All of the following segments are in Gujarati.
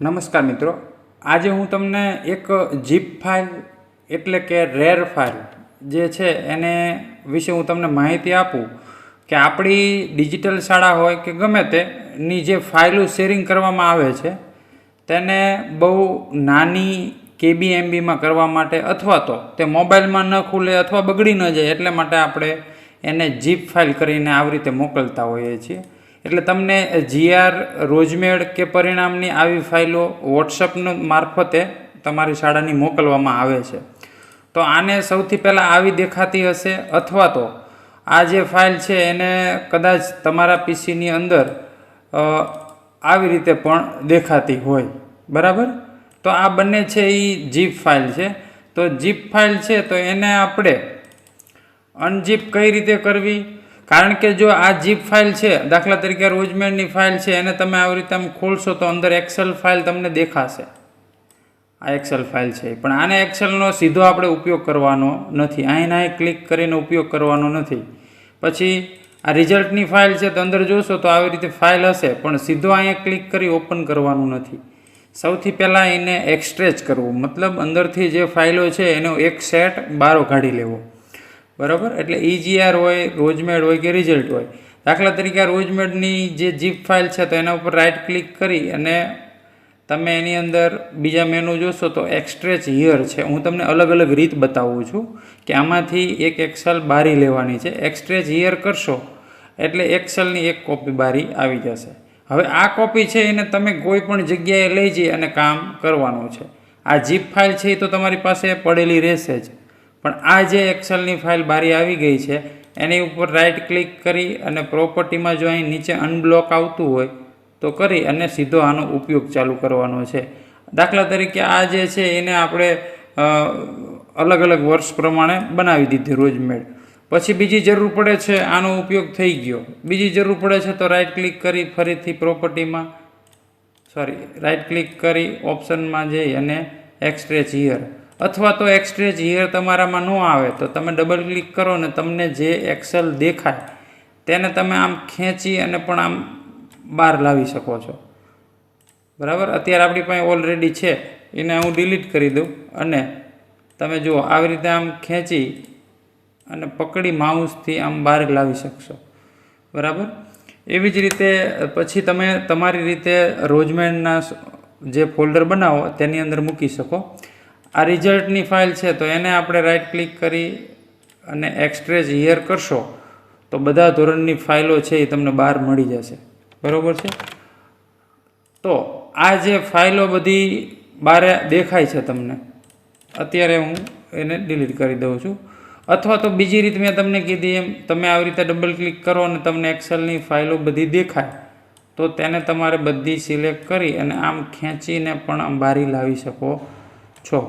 નમસ્કાર મિત્રો, આજે હું તમને એક જીપ ફાઇલ એટલે કે રેર ફાઇલ જે છે એને વિશે હું તમને માહિતી આપું કે આપણી ડિજિટલ શાળા હોય કે ગમે તેની જે ફાઇલો શેરિંગ કરવામાં આવે છે તેને બહુ નાની KBMBમાં કરવા માટે અથવા તો તે મોબાઈલમાં ન ખુલે અથવા બગડી ન જાય એટલે માટે આપણે એને જીપ ફાઇલ કરીને આવી રીતે મોકલતા હોઈએ છીએ. એટલે તમને GR, રોજમેડ કે પરિણામની આવી ફાઇલો વોટ્સઅપ મારફતે તમારી શાળાની મોકલવામાં આવે છે. તો આને સૌથી પહેલાં આવી દેખાતી હશે અથવા તો આ જે ફાઇલ છે એને કદાચ તમારા PCની અંદર આવી રીતે પણ દેખાતી હોય, બરાબર. તો આ બંને છે એ જીપ ફાઇલ છે. તો જીપ ફાઇલ છે તો એને આપણે અનજીપ કઈ રીતે કરવી, કારણ કે જો આ જીપ ફાઇલ છે, દાખલા તરીકે રોજમેડની ફાઇલ છે, એને તમે આવી રીતે આમ ખોલશો તો અંદર એક્સેલ ફાઇલ તમને દેખાશે. આ એક્સેલ ફાઇલ છે, પણ આને એક્સેલનો સીધો આપણે ઉપયોગ કરવાનો નથી. અહીં ક્લિક કરીને ઉપયોગ કરવાનો નથી. પછી આ રિઝલ્ટની ફાઇલ છે તો અંદર જોશો તો આવી રીતે ફાઇલ હશે, પણ સીધો અહીંયા ક્લિક કરી ઓપન કરવાનું નથી. સૌથી પહેલાં એને એક્સટ્રેચ કરવું, મતલબ અંદરથી જે ફાઇલો છે એનો એક સેટ બહાર કાઢી લેવો, બરાબર. એટલે EGR હોય, રોજમેડ હોય કે રિઝલ્ટ હોય. દાખલા તરીકે આ રોજમેડની જે જીપ ફાઇલ છે તો એના ઉપર રાઇટ ક્લિક કરી અને તમે એની અંદર બીજા મેનુ જોશો તો એક્સટ્રેચ હિયર છે. હું તમને અલગ અલગ રીત બતાવું છું કે આમાંથી એક એક્સેલ બારી લેવાની છે. એક્સટ્રેચ હિયર કરશો એટલે એક્સેલની એક કોપી બારી આવી જશે. હવે આ કોપી છે એને તમે કોઈ પણ જગ્યાએ લઈ જઈ અને કામ કરવાનું છે. આ જીપ ફાઇલ છે એ તો તમારી પાસે પડેલી રહેશે જ, પણ આ જે એક્સેલની ફાઇલ બારી આવી ગઈ છે એની ઉપર રાઇટ ક્લિક કરી અને પ્રોપર્ટીમાં જો અહીં નીચે અનબ્લોક આવતું હોય તો કરી અને સીધો આનો ઉપયોગ ચાલુ કરવાનો છે. દાખલા તરીકે આ જે છે એને આપણે અલગ અલગ વર્ષ પ્રમાણે બનાવી દીધી રોજમેડ. પછી બીજી જરૂર પડે છે, આનો ઉપયોગ થઈ ગયો, બીજી જરૂર પડે છે તો રાઇટ ક્લિક કરી ફરીથી પ્રોપર્ટીમાં રાઇટ ક્લિક કરી ઓપ્શનમાં જઈ અને એક્સટ્રેચ હિયર, અથવા તો એક્સટ્રેચ હિયર તમારામાં ન આવે તો તમે ડબલ ક્લિક કરો ને તમને જે એક્સેલ દેખાય તેને તમે આમ ખેંચી અને પણ આમ બહાર લાવી શકો છો, બરાબર. અત્યારે આપણી પાસે ઓલરેડી છે, એને હું ડિલીટ કરી દઉં અને તમે જુઓ આવી રીતે આમ ખેંચી અને પકડી માઉસથી આમ બહાર લાવી શકશો, બરાબર. એવી જ રીતે પછી તમે તમારી રીતે રોજમેડના જે ફોલ્ડર બનાવો તેની અંદર મૂકી શકો. આ રિઝલ્ટની ફાઇલ છે તો એને આપણે રાઇટ ક્લિક કરી અને એક્સટ્રેચ હિયર કરશો તો બધા ધોરણની ફાઇલો છે એ તમને બહાર મળી જશે, બરાબર છે. તો આ જે ફાઇલો બધી બહાર દેખાય છે તમને, અત્યારે હું એને ડિલીટ કરી દઉં છું. અથવા તો બીજી રીત મેં તમને કીધી એમ તમે આવી રીતે ડબલ ક્લિક કરો અને તમને એક્સેલની ફાઇલો બધી દેખાય તો તેને તમારે બધી સિલેક્ટ કરી અને આમ ખેંચીને પણ આમ બારી લાવી શકો છો,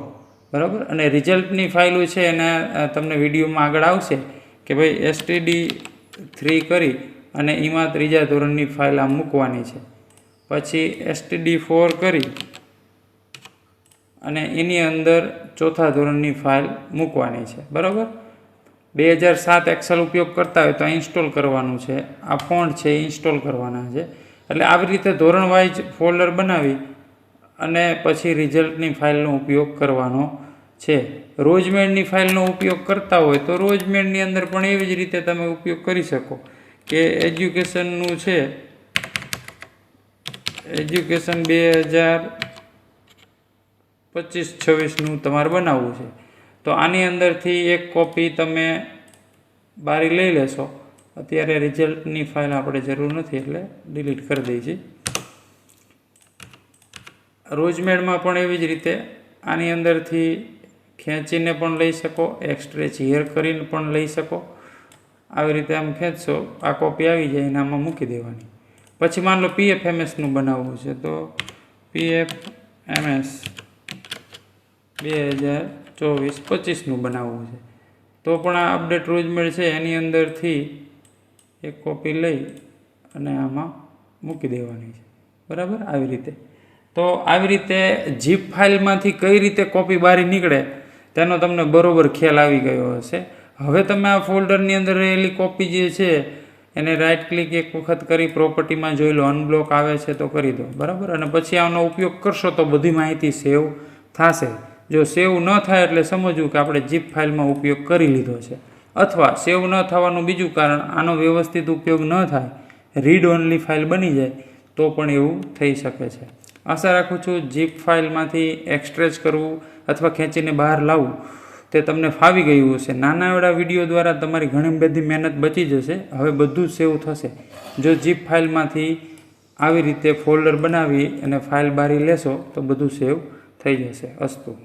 બરાબર. અને રિઝલ્ટની ફાઇલો છે એને તમને વિડીયોમાં આગળ આવશે કે ભાઈ STD3 કરી અને એમાં ત્રીજા ધોરણની ફાઇલ આમ મૂકવાની છે. પછી STD4 કરી અને એની અંદર ચોથા ધોરણની ફાઇલ મૂકવાની છે, બરાબર. 2007 એક્સેલ ઉપયોગ કરતા હોય તો ઇન્સ્ટોલ કરવાનું છે, આ ફોન્ટ છે એ ઇન્સ્ટોલ કરવાના છે. એટલે આવી રીતે ધોરણ વાઇઝ ફોલ્ડર બનાવી અને પછી રિઝલ્ટની ફાઇલનો ઉપયોગ કરવાનો છે. રોજમેડની ફાઇલનો ઉપયોગ કરતા હોય તો રોજમેડની અંદર પણ એવી જ રીતે તમે ઉપયોગ કરી શકો કે એજ્યુકેશનનું છે, એજ્યુકેશન 2025-26નું તમારે બનાવવું છે તો આની અંદરથી એક કોપી તમે બારી લઈ લેશો. અત્યારે રિઝલ્ટની ફાઇલ આપણે જરૂર નથી એટલે ડિલીટ કરી દઈ છે. રોજમેડમાં પણ એવી જ રીતે આની અંદરથી ખેંચીને પણ લઈ શકો, એક્સટ્રેચ હિયર કરીને પણ લઈ શકો. આવી રીતે આમ ખેંચશો, આ કોપી આવી જાય એને આમાં મૂકી દેવાની. પછી માન લો PFMSનું બનાવવું છે તો PFMS 2024-25નું બનાવવું છે તો પણ આ અપડેટ રોજમેડ છે એની અંદરથી એક કોપી લઈ અને આમાં મૂકી દેવાની છે, બરાબર. આવી રીતે તો આવી રીતે જીપ ફાઇલમાંથી કઈ રીતે કોપી બહાર નીકળે તેનો તમને બરોબર ખ્યાલ આવી ગયો હશે. હવે તમે આ ફોલ્ડરની અંદર રહેલી કોપી જે છે એને રાઇટ ક્લિક એક વખત કરી પ્રોપર્ટીમાં જોઈ લો, અનબ્લોક આવે છે તો કરી દો, બરાબર. અને પછી આનો ઉપયોગ કરશો તો બધી માહિતી સેવ થશે. જો સેવ ન થાય એટલે સમજવું કે આપણે ઝીપ ફાઇલમાં ઉપયોગ કરી લીધો છે. અથવા સેવ ન થવાનું બીજું કારણ આનો વ્યવસ્થિત ઉપયોગ ન થાય, રીડ ઓનલી ફાઇલ બની જાય તો પણ એવું થઈ શકે છે. આશા રાખું છું ઝીપ ફાઇલમાંથી એક્સટ્રેચ કરવું અથવા ખેંચીને બહાર લાવવું તે તમને ફાવી ગયું હશે. નાના એવડા વિડીયો દ્વારા તમારી ઘણી બધી મહેનત બચી જશે. હવે બધું સેવ થશે. જો ઝીપ ફાઇલમાંથી આવી રીતે ફોલ્ડર બનાવી અને ફાઇલ બારી લેશો તો બધું સેવ થઈ જશે. અસ્તુ.